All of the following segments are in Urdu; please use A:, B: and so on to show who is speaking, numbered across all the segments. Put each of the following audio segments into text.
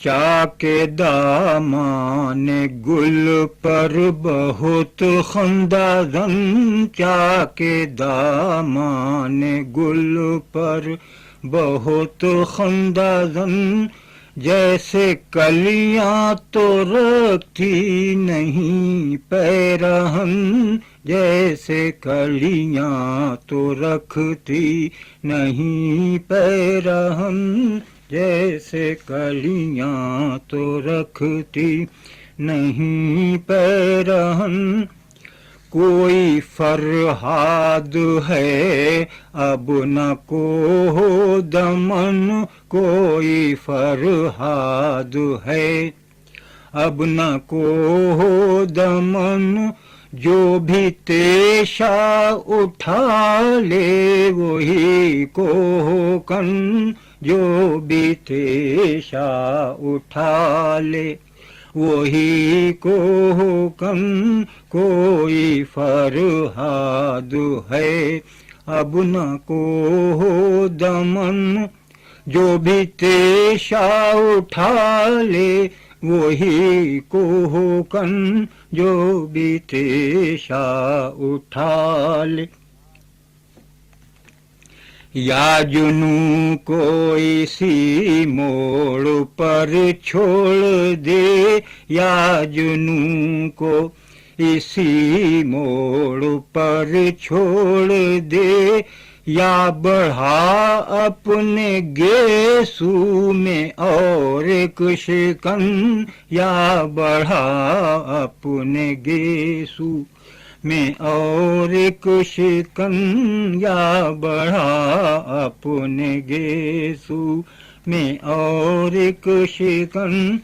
A: چاکے دامان گل پر بہت خندہ زن، چاکے دامان گل پر بہت خندہ زن، جیسے کلیاں تو رکھتی نہیں پیرہن، جیسے کلیاں تو رکھتی نہیں پیرہن، جیسے کلیاں تو رکھتی نہیں پیرہن۔ کوئی فرہاد ہے اب نہ کوہ دمن، کوئی فرہاد ہے اب نہ کوہ دمن، جو بھی تیشا اٹھا لے وہی کوہ کن، جو بھی تیشا اٹھا لے وہی کوہ کن۔ کوئی فرہاد ہے اب نہ کوہ دمن، جو بھی تیشا اٹھا لے وہی کوہ کن، جو بھی تیشا اٹھا لے۔ یا جنوں کو اسی موڑ پر چھوڑ دے، یا جنوں کو اسی موڑ پر چھوڑ دے، یا بڑھا اپنے گیسو میں اور ایک شکن، یا بڑھا اپنے گیسو میں اور ایک شکن، یا بڑھا اپنے گیسو میں اور ایک شکن۔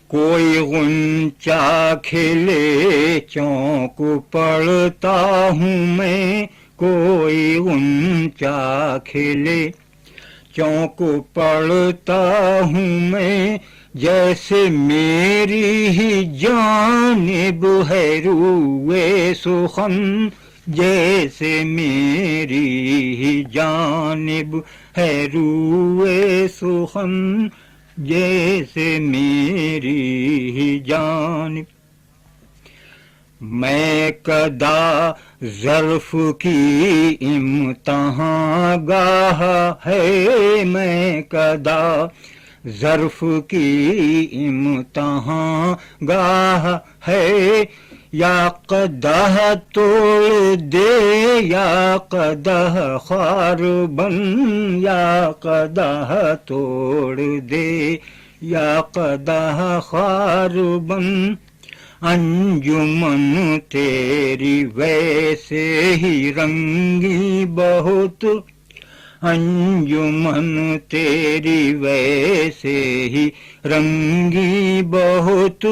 A: کوئی غنچہ کھلے چونک پڑتا ہوں میں، کوئی غنچہ کھلے چونک پڑتا ہوں میں، جیسے میری ہی جانب ہے روئے سخن، جیسے میری ہی جانب ہے روئے سخن، جیسے میری ہی جانب۔ میں کدا ظرف کی امتحان گاہ ہے، میں کدا ظرف کی امتحان گاہ ہے، یا قدح توڑ دے یا قدح خوار بن، یا قدح توڑ دے یا قدح خوار بن۔ انجمن تیری ویسے ہی رنگی بہت، انجمن تیری ویسے ہی رنگی بہت،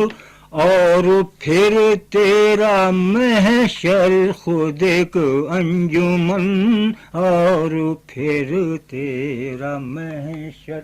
A: اور پھر تیرا محشر خود ایک انجمن، اور پھر تیرا محشر